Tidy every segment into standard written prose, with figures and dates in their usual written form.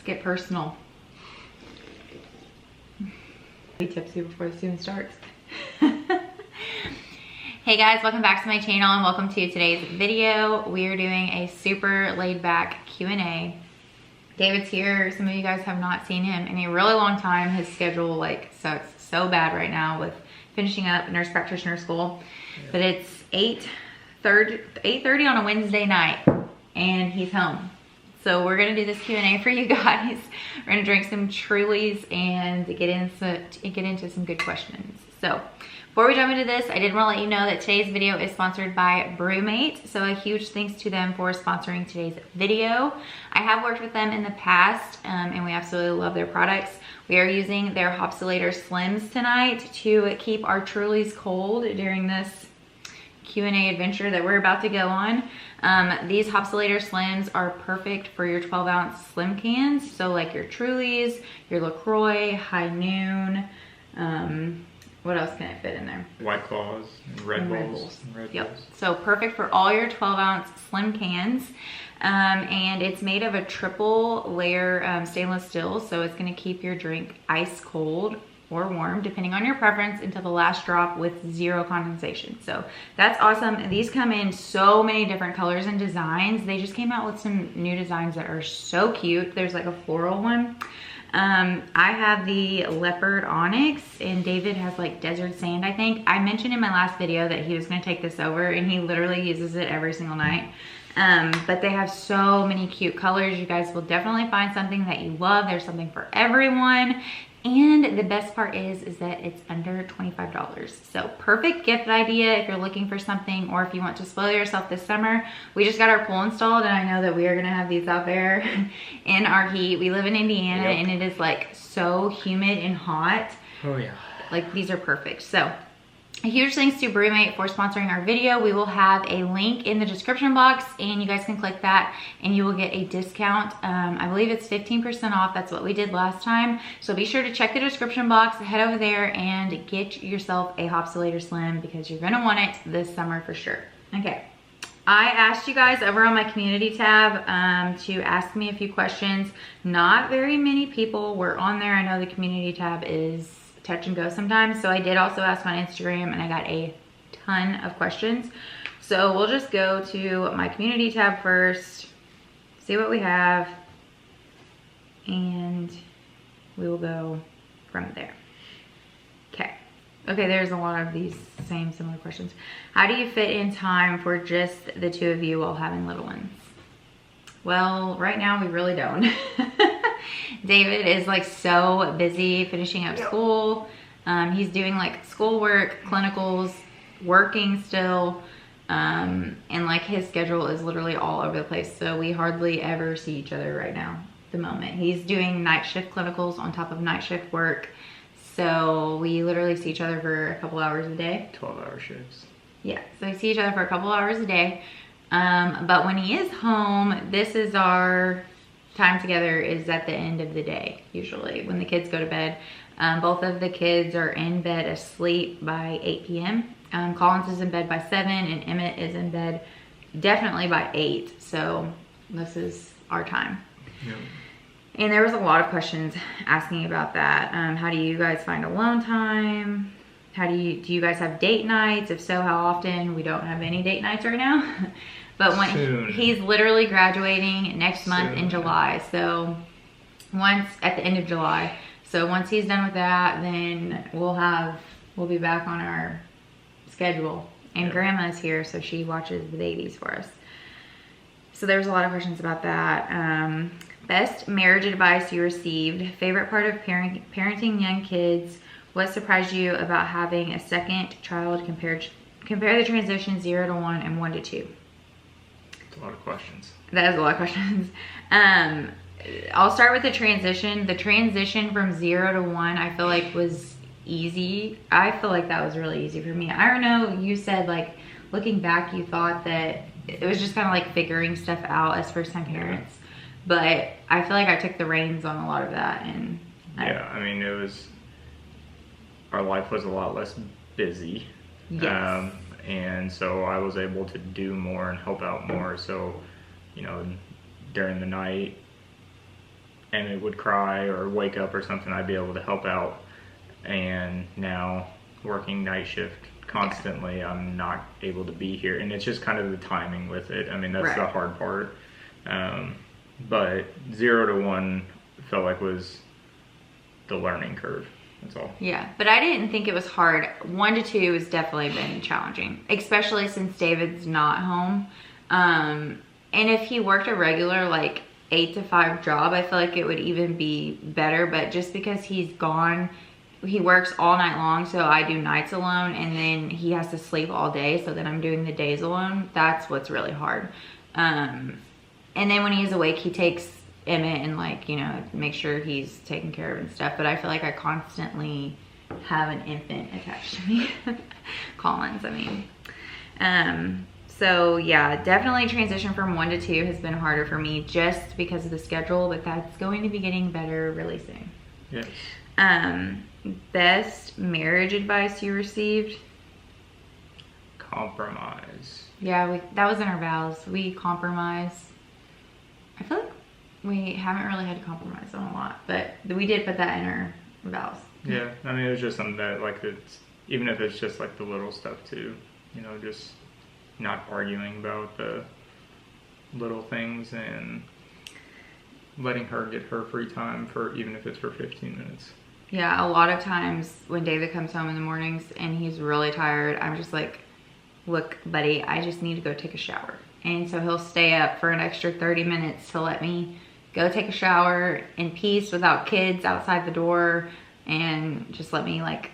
Get personal. Be tipsy before the student starts. Hey guys, welcome back to my channel and welcome to today's video. We are doing a super laid back Q&A. David's here. Some of you guys have not seen him in a really long time. His schedule sucks so bad right now with finishing up nurse practitioner school. Yeah. But it's 8:30 on a Wednesday night and he's home. So we're gonna do this Q&A for you guys. We're gonna drink some Trulies and get into some good questions. So before we jump into this, I did want to let you know that today's video is sponsored by BrewMate. So a huge thanks to them for sponsoring today's video. I have worked with them in the past and we absolutely love their products. We are using their Hopsulator Slims tonight to keep our Trulies cold during this Q&A adventure that we're about to go on. These Hopsulator Slims are perfect for your 12-ounce slim cans. So like your Trulies, your LaCroix, High Noon, what else can it fit in there? White Claws, and Red Bulls. Yep. So perfect for all your 12-ounce slim cans. And it's made of a triple layer stainless steel. So it's gonna keep your drink ice cold or warm, depending on your preference, until the last drop with zero condensation. So that's awesome. These come in so many different colors and designs. They just came out with some new designs that are so cute. There's like a floral one. I have the leopard onyx and David has like desert sand, I think. I mentioned in my last video that he was gonna take this over and he literally uses it every single night. But they have so many cute colors. You guys will definitely find something that you love. There's something for everyone. And the best part is that it's under $25. So perfect gift idea if you're looking for something or if you want to spoil yourself this summer. We just got our pool installed and I know that we are gonna have these out there in our heat. We live in Indiana and it is like so humid and hot. Oh yeah. Like these are perfect. So a huge thanks to BrewMate for sponsoring our video. We will have a link in the description box and you guys can click that and you will get a discount. I believe it's 15% off. That's what we did last time. So be sure to check the description box, head over there and get yourself a Hopsulator Slim because you're gonna want it this summer for sure. Okay. I asked you guys over on my community tab to ask me a few questions. Not very many people were on there. I know the community tab is touch and go sometimes. So I did also ask on Instagram and I got a ton of questions. So we'll just go to my community tab first, see what we have, and we will go from there. Okay, there's a lot of these similar questions. How do you fit in time for just the two of you while having little ones? Well, right now we really don't. David is like so busy finishing up school. He's doing like schoolwork, clinicals, working still. And like his schedule is literally all over the place. So we hardly ever see each other right now at the moment. He's doing night shift clinicals on top of night shift work. So we literally see each other for a couple hours a day. 12-hour shifts. Yeah, so we see each other for a couple hours a day. But when he is home, this is our time together is at the end of the day, usually when the kids go to bed. Both of the kids are in bed asleep by 8 p.m. Collins is in bed by 7 and Emmett is in bed definitely by 8. So this is our time. Yeah. And there was a lot of questions asking about that. How do you guys find alone time? Do you guys have date nights? If so, how often? We don't have any date nights right now. But when he's literally graduating next month in July. So once at the end of July. So once he's done with that, then we'll be back on our schedule. And Grandma's here, so she watches the babies for us. So there's a lot of questions about that. Best marriage advice you received. Favorite part of parenting young kids. What surprised you about having a second child? Compare the transition 0 to 1 and 1 to 2. That's a lot of questions. That is a lot of questions. I'll start with the transition. The transition from 0 to 1, I feel like was easy. I feel like that was really easy for me. I don't know, you said like, looking back, you thought that it was just kind of like figuring stuff out as first-time parents. But I feel like I took the reins on a lot of that. And I mean, our life was a lot less busy Yes. And so I was able to do more and help out more. So, you know, during the night, Emmett would cry or wake up or something, I'd be able to help out. And now working night shift constantly, I'm not able to be here, and it's just kind of the timing with it. I mean, that's the hard part. But 0 to 1 felt like was the learning curve. That's all. Yeah, but I didn't think it was hard. 1 to 2 has definitely been challenging, especially since David's not home. And if he worked a regular like 8 to 5 job, I feel like it would even be better. But just because he's gone, he works all night long, so I do nights alone, and then he has to sleep all day, so then I'm doing the days alone. That's what's really hard. And then when he's awake, he takes Emmett and, like, you know, make sure he's taken care of and stuff. But I feel like I constantly have an infant attached to me. Collins, I mean. So yeah, definitely transition from 1 to 2 has been harder for me just because of the schedule, but that's going to be getting better really soon. Yes. Best marriage advice you received? Compromise. Yeah, that was in our vows. We compromise. I feel like we haven't really had to compromise on a lot, but we did put that in our vows. Yeah, I mean, it was just something that, like, it's, even if it's just like the little stuff too, you know, just not arguing about the little things and letting her get her free time, for even if it's for 15 minutes. Yeah, a lot of times when David comes home in the mornings and he's really tired, I'm just like, look, buddy, I just need to go take a shower. And so he'll stay up for an extra 30 minutes to let me go take a shower in peace without kids outside the door, and just let me, like,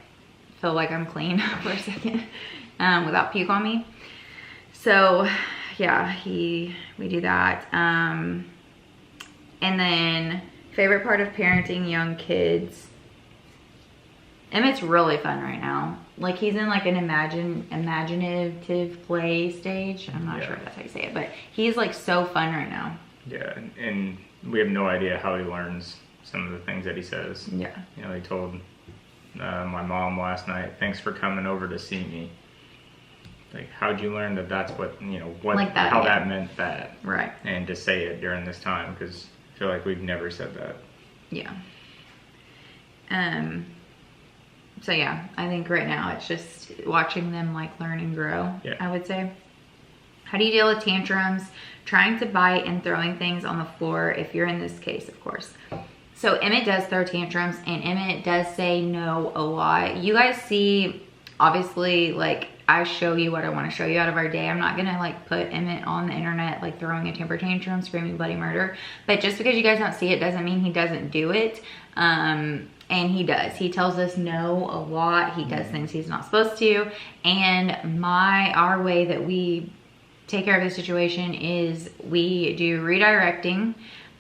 feel like I'm clean for a second without puke on me. So yeah, we do that. And then favorite part of parenting young kids. Emmett's really fun right now. Like, he's in like an imaginative play stage. I'm not sure if that's how you say it, but he's like so fun right now. Yeah, and we have no idea how he learns some of the things that he says. Yeah. You know, he told my mom last night, "Thanks for coming over to see me." Like, how'd you learn that that's what, you know, what, like that, how that meant that? Right. And to say it during this time, because I feel like we've never said that. Yeah. So yeah, I think right now it's just watching them, like, learn and grow, I would say. How do you deal with tantrums, trying to bite and throwing things on the floor, if you're in this case, of course? So Emmett does throw tantrums, and Emmett does say no a lot. You guys see, obviously, like, I show you what I want to show you out of our day. I'm not gonna, like, put Emmett on the internet, like, throwing a temper tantrum, screaming bloody murder. But just because you guys don't see it doesn't mean he doesn't do it. And he does. He tells us no a lot. He does things he's not supposed to. And our way that we take care of the situation is we do redirecting.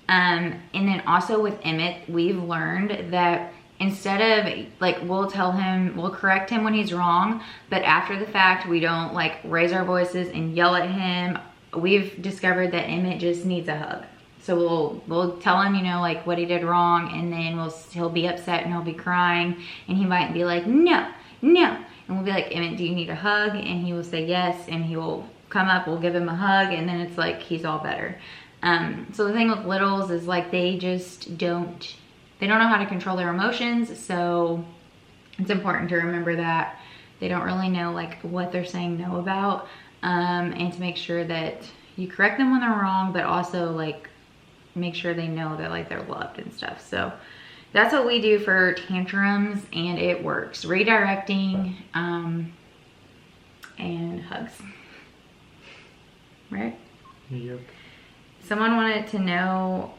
And then also with Emmett, we've learned that instead of, like, we'll correct him when he's wrong, but after the fact, we don't, like, raise our voices and yell at him. We've discovered that Emmett just needs a hug. So we'll tell him, you know, like, what he did wrong, and then he'll be upset and he'll be crying, and he might be like, no, and we'll be like, Emmett, do you need a hug? And he will say yes, and he will come up, we'll give him a hug, and then it's like he's all better. So the thing with littles is, like, they don't know how to control their emotions, so it's important to remember that they don't really know, like, what they're saying no about, and to make sure that you correct them when they're wrong, but also, like, make sure they know that, like, they're loved and stuff. So that's what we do for tantrums, and it works. Redirecting and hugs, right? Yep. Someone wanted to know,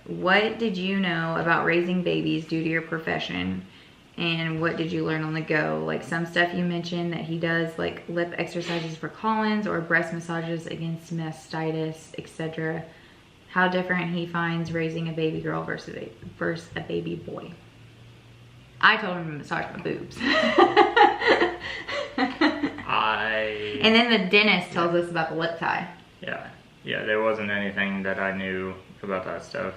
what did you know about raising babies due to your profession, and what did you learn on the go? Like, some stuff you mentioned that he does, like lip exercises for Collins or breast massages against mastitis, etc. How different he finds raising a baby girl versus a baby boy. I told him to massage my boobs. And then the dentist tells us about the lip tie. Yeah, there wasn't anything that I knew about that stuff.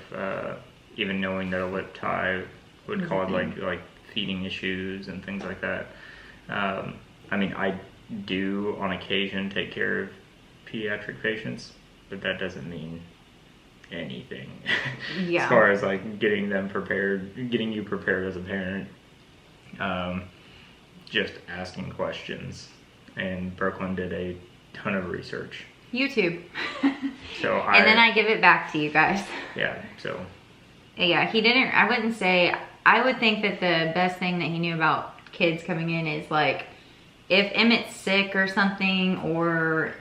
Even knowing that a lip tie would cause like feeding issues and things like that. I mean, I do on occasion take care of pediatric patients, but that doesn't mean anything. Yeah. As far as like getting you prepared as a parent. Just asking questions. And Brooklyn did a ton of research. YouTube. So and then I give it back to you guys. Yeah, so. Yeah, he didn't, I wouldn't say, I would think that the best thing that he knew about kids coming in is like, if Emmett's sick or something, or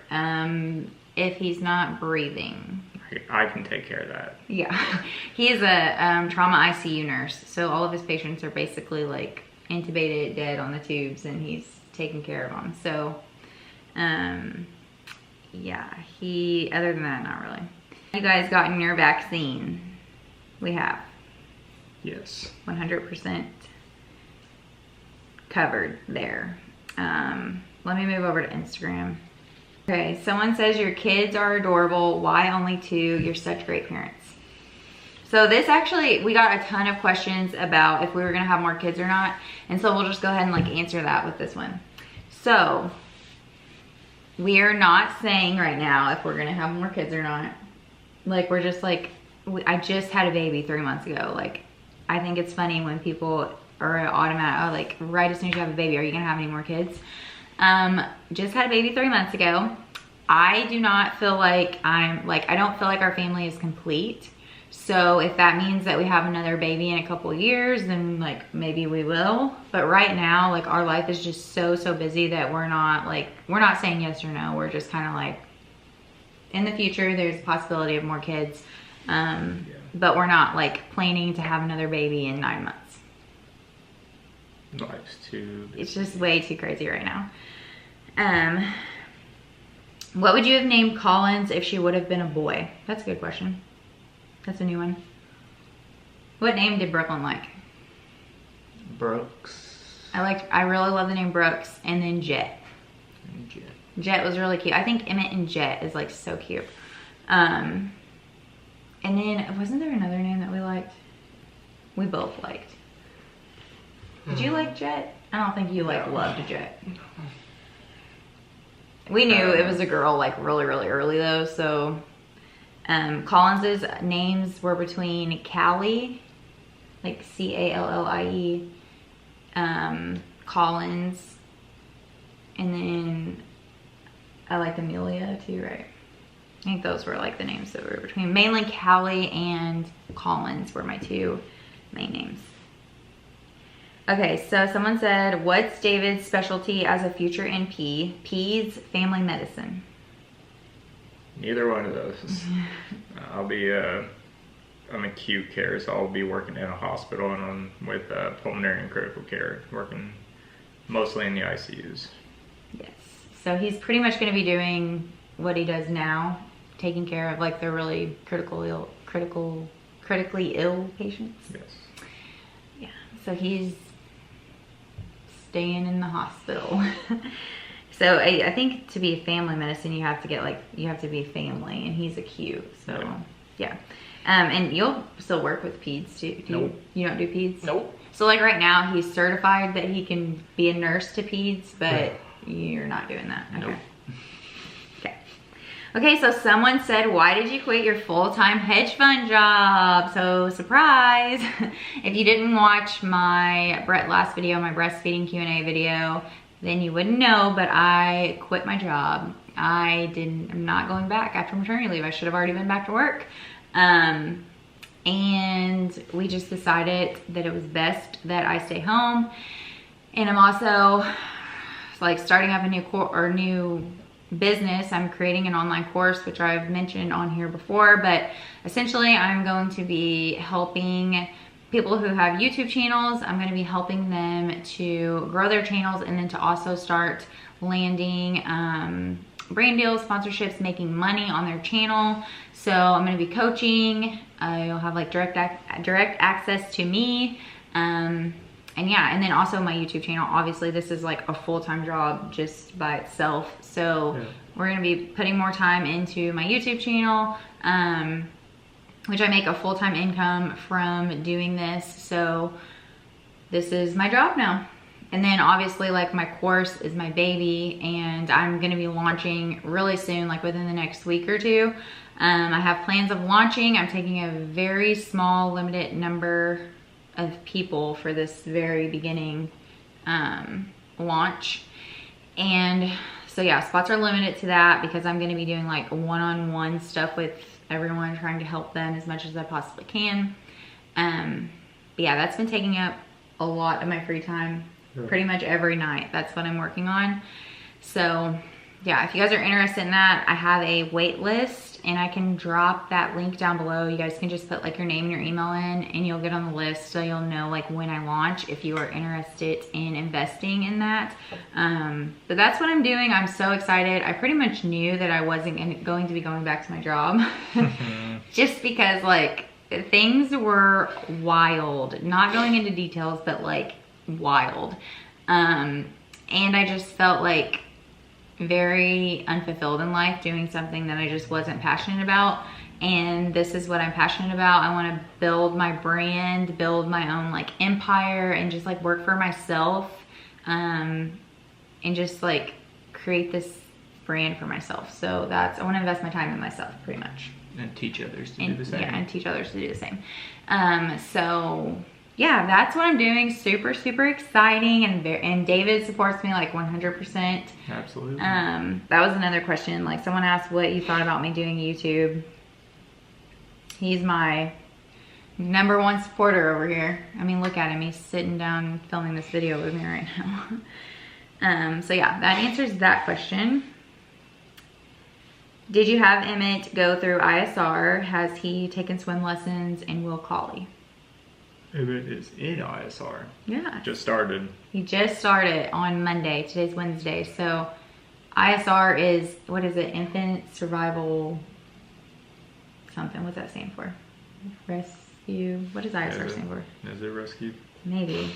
if he's not breathing. I can take care of that. Yeah. He's a trauma ICU nurse. So all of his patients are basically like intubated, dead on the tubes, and he's taking care of them. So, yeah, other than that, not really. You guys gotten your vaccine? We have. Yes. 100% covered there. Let me move over to Instagram. Okay, someone says your kids are adorable. Why only 2? You're such great parents. So this actually, we got a ton of questions about if we were gonna have more kids or not. And so we'll just go ahead and like answer that with this one. So we are not saying right now if we're gonna have more kids or not. Like we're just like, I just had a baby 3 months ago. Like I think it's funny when people are automatic, like right as soon as you have a baby, are you gonna have any more kids? Just had a baby 3 months ago. I do not feel like I don't feel like our family is complete. So if that means that we have another baby in a couple of years, then like maybe we will. But right now, like our life is just so busy that we're not saying yes or no. We're just kind of like, in the future, there's a possibility of more kids. But we're not like planning to have another baby in 9 months. Life's too busy. It's just way too crazy right now. What would you have named Collins if she would have been a boy? That's a good question. That's a new one. What name did Brooklyn like? Brooks. I really love the name Brooks, and then Jet. And Jet. Jet was really cute. I think Emmett and Jet is like so cute. And then wasn't there another name that we liked? We both liked. Did you like Jet? I don't think you like loved Jet. We knew it was a girl like really early though, so Collins's names were between Callie, like Callie, Collins, and then I liked Amelia too, right? I think those were like the names that were between. Mainly Callie and Collins were my 2 main names. Okay, so someone said, what's David's specialty as a future NP? Peds, family medicine. Neither one of those. I'm acute care, so I'll be working in a hospital, and I'm with pulmonary and critical care, working mostly in the ICUs. Yes, so he's pretty much going to be doing what he does now, taking care of like the really critically ill patients. Yes. Yeah, so he's staying in the hospital. So I think to be family medicine, you have to be family, and he's acute. So yeah. And you'll still work with peds too. Nope. You don't do peds? Nope. So like right now, he's certified that he can be a nurse to peds, but you're not doing that. Okay. Nope. Okay, so someone said, why did you quit your full-time hedge fund job? So surprise. If you didn't watch my last video, my breastfeeding Q&A video, then you wouldn't know, but I quit my job. I'm not going back after maternity leave. I should have already been back to work. And we just decided that it was best that I stay home. And I'm also like starting up a new business. I'm creating an online course, which I've mentioned on here before, but essentially I'm going to be helping people who have YouTube channels. I'm going to be helping them to grow their channels, and then to also start landing brand deals, sponsorships, making money on their channel. So I'm going to be coaching. You'll have like direct access to me. And yeah, and then also my YouTube channel. Obviously this is like a full-time job just by itself. So we're gonna be putting more time into my YouTube channel, which I make a full-time income from doing this. So this is my job now. And then obviously like my course is my baby, and I'm gonna be launching really soon, like within the next week or two. I have plans of launching. I'm taking a very small, limited number of people for this very beginning launch. And so yeah, spots are limited to that because I'm gonna be doing like one-on-one stuff with everyone, trying to help them as much as I possibly can. But yeah, that's been taking up a lot of my free time, pretty much every night. That's what I'm working on. So yeah, if you guys are interested in that, I have a wait list, and I can drop that link down below. You guys can just put like your name and your email in, and you'll get on the list, so you'll know like when I launch if you are interested in investing in that. But that's what I'm doing. I'm so excited. I pretty much knew that I wasn't going to be going back to my job just because like things were wild. Not going into details, but like wild. And I just felt like very unfulfilled in life, doing something that I just wasn't passionate about. And this is what I'm passionate about. I want to build my brand, build my own like empire, and just like work for myself, and just like create this brand for myself. So that's, I want to invest my time in myself pretty much. And teach others to do the same. Yeah, and teach others to do the same. So yeah, that's what I'm doing. Super, super exciting. And David supports me like 100%. Absolutely. That was another question. Like someone asked what you thought about me doing YouTube. He's my #1 supporter over here. I mean, look at him. He's sitting down filming this video with me right now. So yeah, that answers that question. Did you have Emmett go through ISR? Has he taken swim lessons and will collie? Emmett is in ISR. Yeah. Just started. He just started on Monday. Today's Wednesday. So ISR is, what is it? Infant Survival something. What's that stand for? Rescue. What does ISR stand for? Is it rescue? Maybe.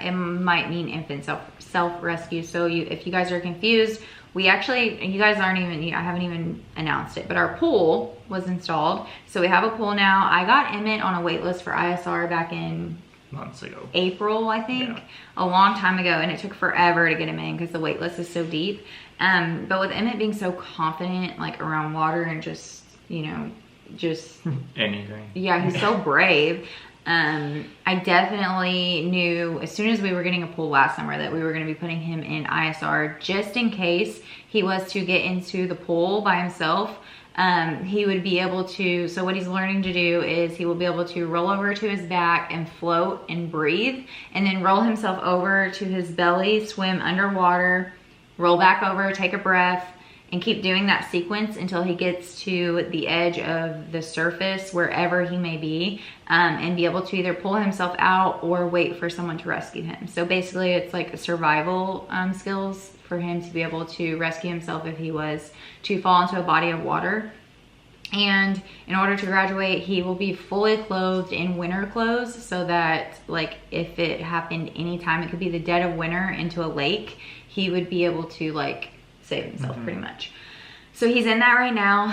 It might mean infant self-rescue. So if you guys are confused, we actually, you guys aren't even, I haven't even announced it, but our pool was installed. So we have a pool now. I got Emmett on a wait list for ISR back in months ago. April, I think. Yeah. A long time ago, and it took forever to get him in because the wait list is so deep. But with Emmett being so confident, like around water and just, you know, just anything. Yeah, he's so brave. I definitely knew as soon as we were getting a pool last summer that we were going to be putting him in ISR just in case he was to get into the pool by himself. He would be able to, so what he's learning to do is he will be able to roll over to his back and float and breathe, and then roll himself over to his belly, swim underwater, roll back over, take a breath, and keep doing that sequence until he gets to the edge of the surface, wherever he may be, and be able to either pull himself out or wait for someone to rescue him. So basically it's like survival skills for him to be able to rescue himself if he was to fall into a body of water. And in order to graduate, he will be fully clothed in winter clothes, so that like if it happened anytime, it could be the dead of winter into a lake, he would be able to like save himself pretty much. So he's in that right now.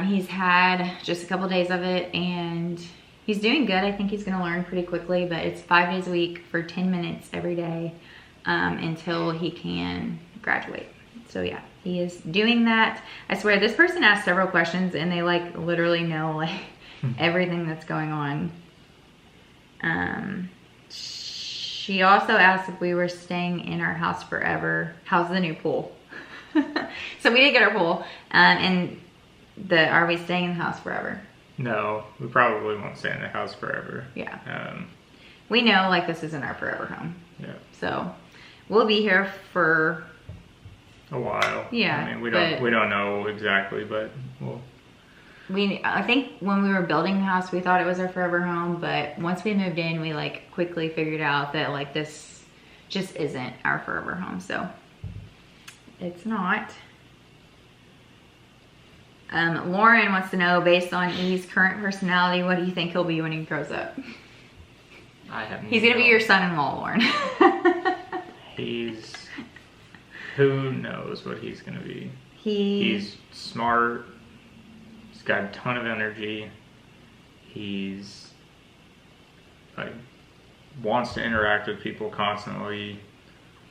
He's had just a couple days of it and he's doing good. I think he's gonna learn pretty quickly, but it's 5 days a week for 10 minutes every day until he can graduate. So yeah, he is doing that. I swear this person asked several questions and they like literally know like everything that's going on. She also asked if we were staying in our house forever. How's the new pool? So we did get our pool, and are we staying in the house forever? No, we probably won't stay in the house forever. Yeah. We know like this isn't our forever home. Yeah. So we'll be here for a while. Yeah. I mean, we don't know exactly, but I think when we were building the house, we thought it was our forever home, but once we moved in, we like quickly figured out that like this just isn't our forever home. So it's not. Lauren wants to know, based on E's current personality, what do you think he'll be when he grows up? He's gonna be your son-in-law, Lauren. Who knows what he's gonna be. He's smart. He's got a ton of energy. He's like wants to interact with people constantly.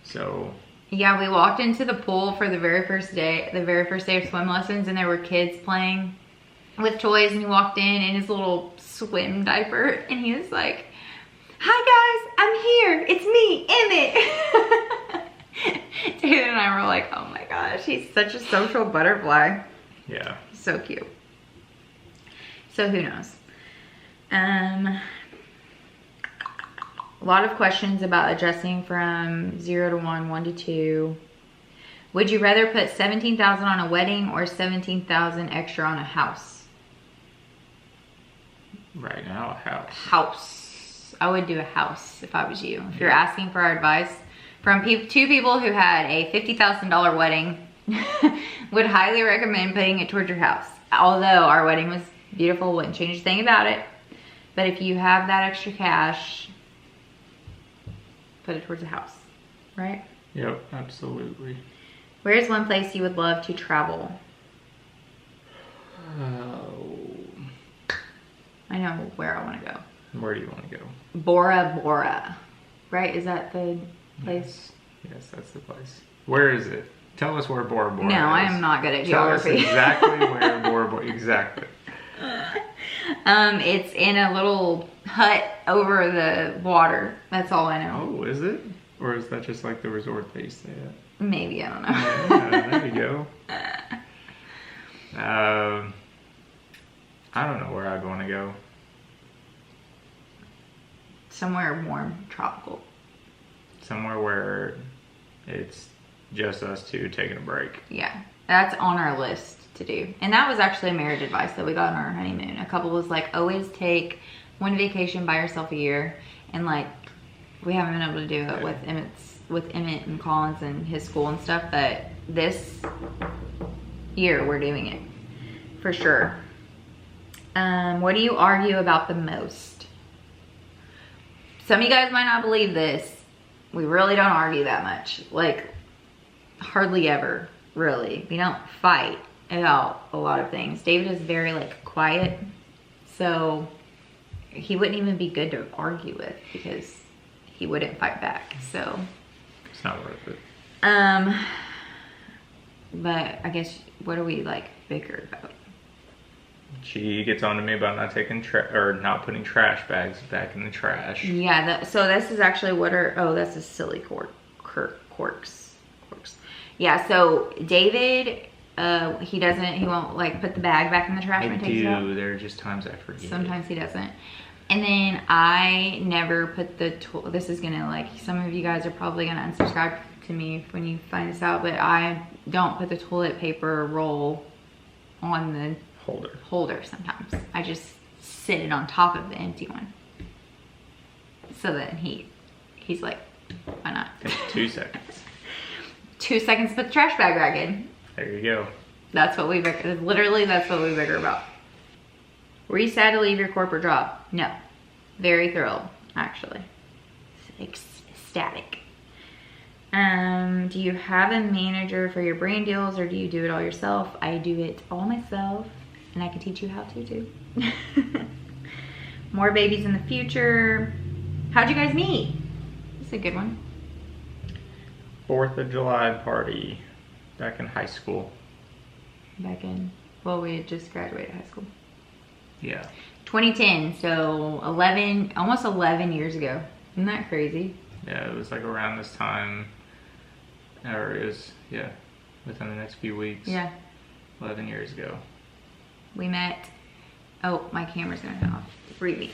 So yeah, we walked into the pool for the very first day of swim lessons, and there were kids playing with toys, and he walked in his little swim diaper, and he was like, "Hi guys, I'm here, it's me, Emmett." David and I were like, oh my gosh, he's such a social butterfly. yeah. So cute. So who knows? A lot of questions about adjusting from 0 to 1, 1 to 2. Would you rather put $17,000 on a wedding or $17,000 extra on a house? Right now, a house. House. I would do a house if I was you. If you're asking for our advice from two people who had a $50,000 wedding, would highly recommend putting it towards your house. Although our wedding was beautiful, wouldn't change a thing about it. But if you have that extra cash, put it towards a house, right? Yep, absolutely. Where is one place you would love to travel? I know where I want to go. Where do you want to go? Bora Bora, right? Is that the place? Yes, that's the place. Where is it? Tell us where Bora Bora is. No, I am not good at Tell geography. us exactly where Bora Bora, exactly. It's in a little hut over the water. That's all I know. Oh, is it? Or is that just like the resort they stay at? Maybe, I don't know. Yeah, there you go. I don't know where I'd want to go. Somewhere warm, tropical. Somewhere where it's just us two taking a break. Yeah, that's on our list to do. And that was actually marriage advice that we got on our honeymoon. A couple was like, always take one vacation by yourself a year. And like, we haven't been able to do it with Emmett and Collins and his school and stuff, but this year we're doing it for sure. What do you argue about the most? Some of you guys might not believe this. We really don't argue that much. Like, hardly ever, really. We don't fight about a lot of things. David is very like quiet, so he wouldn't even be good to argue with because he wouldn't fight back. So it's not worth it. But I guess, what do we like bicker about? She gets on to me about not taking not putting trash bags back in the trash. Yeah, so this is actually that's a silly quirks. Yeah, so David, he won't like put the bag back in the trash when he takes it out. There are just times I forget. Sometimes he doesn't. And then I never put this is gonna, like, some of you guys are probably gonna unsubscribe to me when you find this out, but I don't put the toilet paper roll on the holder sometimes. I just sit it on top of the empty one. So then he's like, why not? 2 seconds. 2 seconds to put the trash bag back in. There you go. That's what we bicker. Literally, that's what we bicker about. Were you sad to leave your corporate job? No. Very thrilled, actually. Ecstatic. Do you have a manager for your brand deals, or do you do it all yourself? I do it all myself, and I can teach you how to too. More babies in the future. How'd you guys meet? This is a good one. 4th of July party back in high school. Well, we had just graduated high school. Yeah. 2010, so almost 11 years ago. Isn't that crazy? Yeah, it was like around this time, or it was, yeah, within the next few weeks. Yeah. 11 years ago. We met, oh, my camera's gonna come off. Breathing.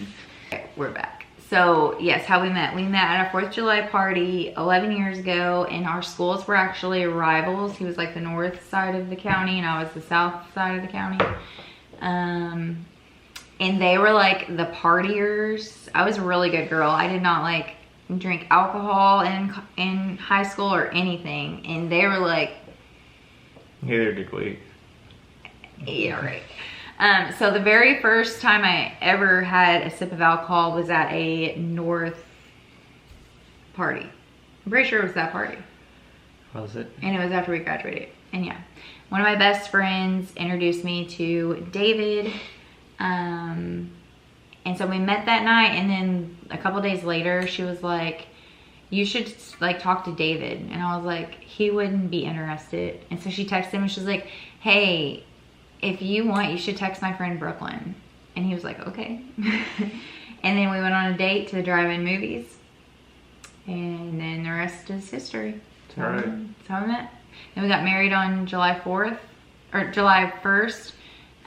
Okay, we're back. So yes, how we met. We met at a 4th of July party 11 years ago, and our schools were actually rivals. He was like the north side of the county, and I was the south side of the county. And they were like the partiers. I was a really good girl. I did not like drink alcohol in high school or anything. And they were like... Neither did we. Yeah, right. So the very first time I ever had a sip of alcohol was at a North party. I'm pretty sure it was that party. Was it? And it was after we graduated. And yeah, one of my best friends introduced me to David. And so we met that night, and then a couple days later, she was like, you should like talk to David. And I was like, he wouldn't be interested. And so she texted him and she's like, hey, if you want, you should text my friend Brooklyn. And he was like, okay. And then we went on a date to the drive-in movies. And then the rest is history. All right. That's how we met. And we got married on July 4th, or July 1st.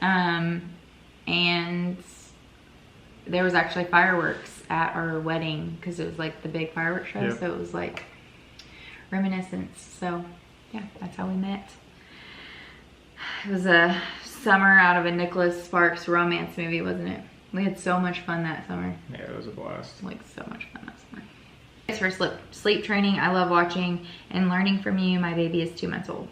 And there was actually fireworks at our wedding because it was like the big fireworks show. Yep. So it was like reminiscence. So yeah, that's how we met. It was a summer out of a Nicholas Sparks romance movie, wasn't it? We had so much fun that summer. Yeah, it was a blast. Like so much fun that summer. As for sleep training, I love watching and learning from you. My baby is 2 months old.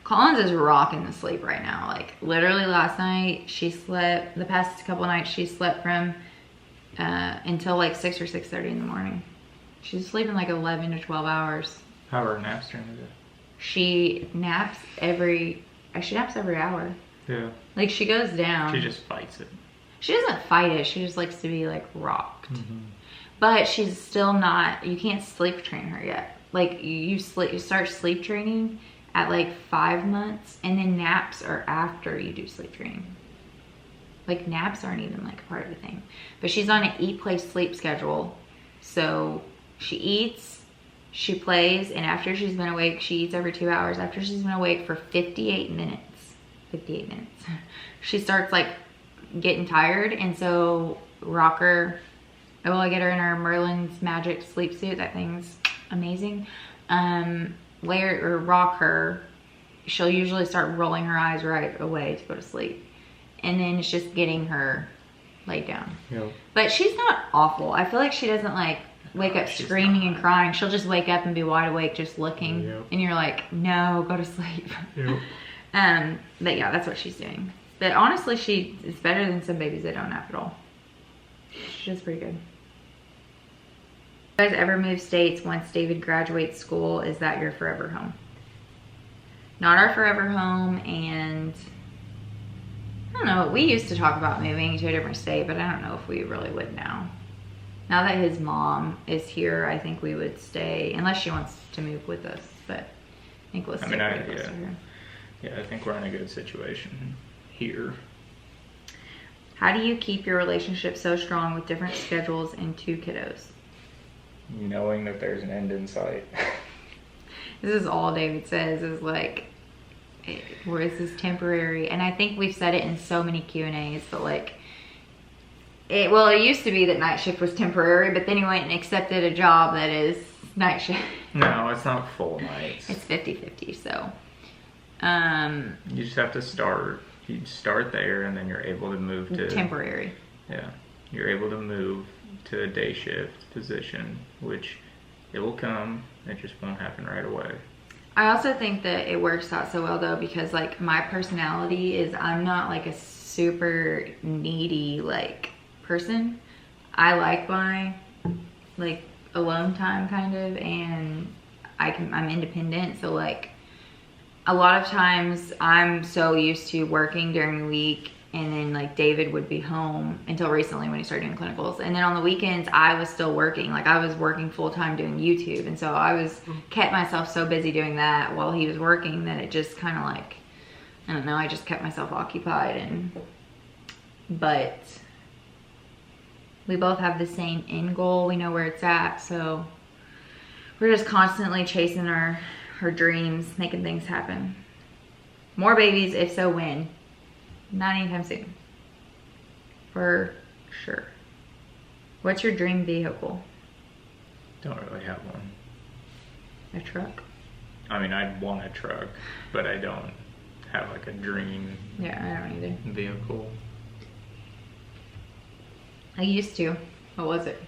Collins is rocking the sleep right now. Like literally last night she slept, the past couple nights she slept from until like 6 or 6:30 in the morning. She's sleeping like 11 to 12 hours. How are her naps during the day? She naps every hour. Yeah. Like she goes down. She just fights it. She doesn't fight it. She just likes to be like rocked. Mm-hmm. But she's still not, you can't sleep train her yet. Like you start sleep training at like 5 months, and then naps are after you do sleep training. Like naps aren't even like a part of the thing. But she's on an eat, play, sleep schedule. So she eats, she plays, and after she's been awake, she eats every 2 hours. After she's been awake for 58 minutes, she starts like getting tired, and so rock her. I get her in her Merlin's Magic sleep suit. That thing's amazing. Lay her or rock her. She'll usually start rolling her eyes right away to go to sleep. And then it's just getting her laid down. Yep. But she's not awful. I feel like she doesn't like wake up screaming and crying. She'll just wake up and be wide awake just looking. Yep. And you're like, no, go to sleep. Yep. But yeah, that's what she's doing. But honestly, she is better than some babies that don't nap at all. She's just pretty good. You guys ever move states once David graduates school? Is that your forever home? Not our forever home, and I don't know. We used to talk about moving to a different state, but I don't know if we really would now. Now that his mom is here, I think we would stay, unless she wants to move with us. But I think we'll stay pretty close to her. Yeah, I think we're in a good situation here. How do you keep your relationship so strong with different schedules and 2 kiddos? Knowing that there's an end in sight. This is all David says is like, where is this temporary? And I think we've said it in so many Q&As, but like, it used to be that night shift was temporary, but then he went and accepted a job that is night shift. No, it's not full nights. It's 50-50, so. You just have to start. You start there, and then you're able to move to temporary. Yeah, you're able to move to a day shift position, which it will come. It just won't happen right away. I also think that it works out so well though, because like my personality is, I'm not like a super needy like person. I like my like alone time kind of, and I'm independent, so like a lot of times I'm so used to working during the week, and then like David would be home until recently when he started doing clinicals, and then on the weekends I was still working. Like I was working full-time doing YouTube, and so I kept myself so busy doing that while he was working that it just kind of like, I don't know, I just kept myself occupied. But we both have the same end goal. We know where it's at, so we're just constantly chasing our dreams, making things happen. More babies, if so, when? Not anytime soon. For sure. What's your dream vehicle? Don't really have one. A truck? I mean, I'd want a truck, but I don't have like a dream Yeah, I don't either. vehicle. I used to. What was it?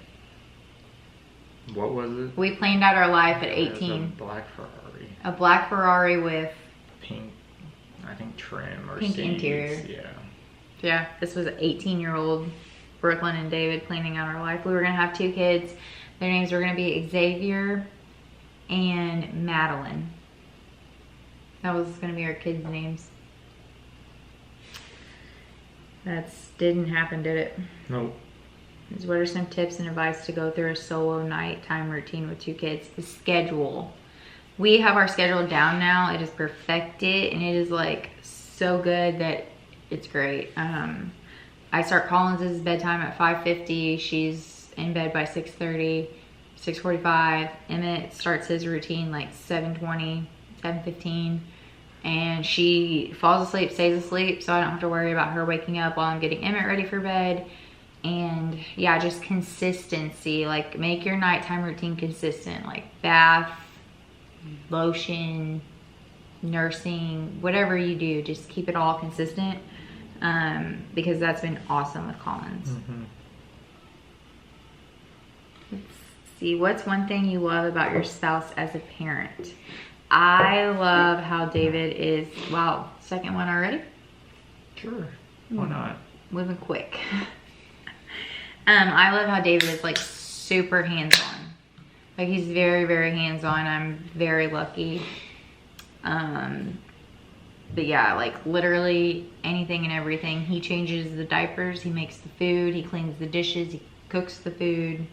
What was it? We planned out our life at It was 18. a black Ferrari. A black Ferrari with Pink, I think trim or pink seats. interior. Yeah. Yeah, this was 18-year-old Brooklyn and David planning out our life. We were gonna have 2 kids. Their names were gonna be Xavier and Madeline. That was gonna be our kids' names. That didn't happen, did it? Nope. What are some tips and advice to go through a solo nighttime routine with 2 kids? The schedule. We have our schedule down now. It is perfected, and it is like so good that it's great. I start Collins's bedtime at 5:50. She's in bed by 6:30, 6:45. Emmett starts his routine like 7:20, 7:15. And she falls asleep, stays asleep, so I don't have to worry about her waking up while I'm getting Emmett ready for bed. And yeah, just consistency. Like, make your nighttime routine consistent. Like bath, lotion, nursing, whatever you do, just keep it all consistent. Because that's been awesome with Collins. Let's see, what's one thing you love about your spouse as a parent? I love how David is, wow, second one already? Sure, why not? Moving quick. I love how David is like super hands-on. Like, he's very, very hands-on. I'm very lucky. But yeah, like literally anything and everything. He changes the diapers, he makes the food, he cleans the dishes, he cooks the food,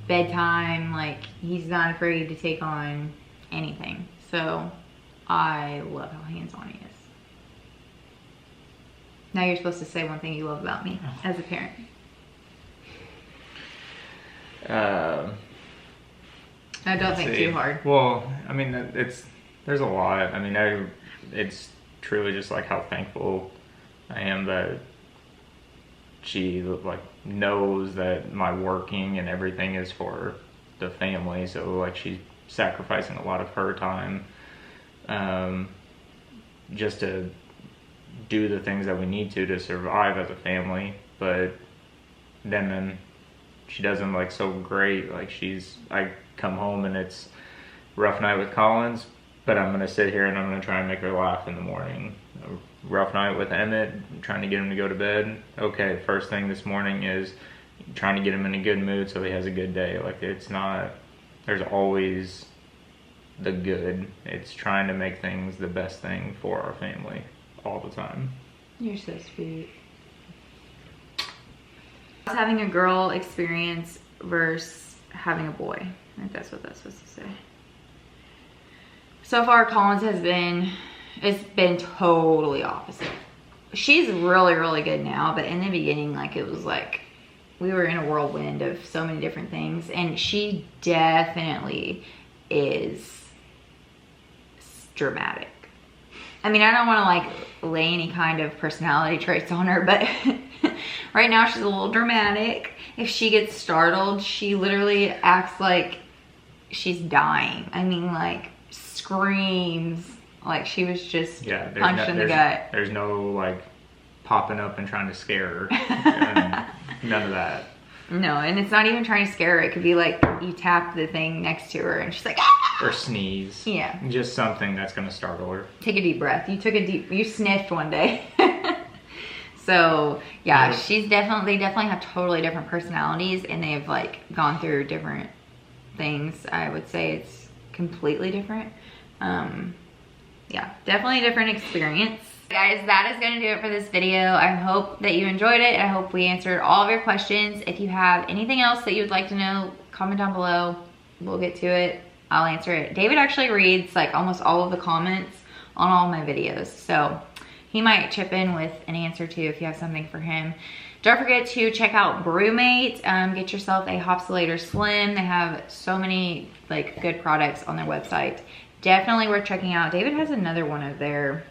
bedtime, like he's not afraid to take on anything. So I love how hands-on he is. Now you're supposed to say one thing you love about me as a parent. I don't think too hard. Well, I mean, there's a lot. I mean, it's truly just like how thankful I am that she like knows that my working and everything is for the family. So like she's sacrificing a lot of her time just to do the things that we need to survive as a family. But then she does them like so great. Like I come home and it's rough night with Collins, but I'm gonna sit here and I'm gonna try and make her laugh in the morning. A rough night with Emmett, trying to get him to go to bed. Okay, first thing this morning is trying to get him in a good mood so he has a good day. Like, it's not, there's always the good. It's trying to make things the best thing for our family all the time. You're so sweet. Having a girl experience versus having a boy. I think that's what that's supposed to say. So far, Collins it's been totally opposite. She's really, really good now, but in the beginning, like, it was like we were in a whirlwind of so many different things, and she definitely is dramatic. I mean, I don't want to like lay any kind of personality traits on her, but right now she's a little dramatic. If she gets startled, she literally acts like she's dying. I mean, like, screams like she was just punched in the gut. There's no like popping up and trying to scare her. None of that. No, and it's not even trying to scare her. It could be like you tap the thing next to her and she's like, ah! Or sneeze. Yeah. Just something that's gonna startle her. Take a deep breath. You sniffed one day. So yeah, they definitely have totally different personalities, and they have like gone through different things. I would say it's completely different. Yeah, definitely a different experience. Guys, that is gonna do it for this video. I hope that you enjoyed it. I hope we answered all of your questions. If you have anything else that you would like to know, comment down below. We'll get to it. I'll answer it. David actually reads like almost all of the comments on all my videos, so he might chip in with an answer too if you have something for him. Don't forget to check out BrewMate. Get yourself a Hopsulator Slim. They have so many like good products on their website. Definitely worth checking out. David has another one of their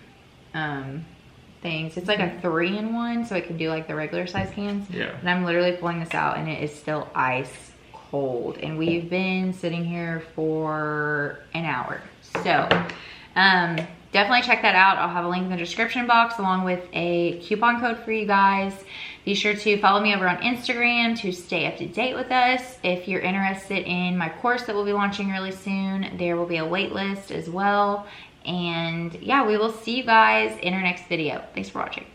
things. It's like a 3-in-1, so it can do like the regular size cans. Yeah. And I'm literally pulling this out and it is still ice cold. And we've been sitting here for an hour. So definitely check that out. I'll have a link in the description box along with a coupon code for you guys. Be sure to follow me over on Instagram to stay up to date with us. If you're interested in my course that we'll be launching really soon, there will be a wait list as well. And yeah, we will see you guys in our next video. Thanks for watching.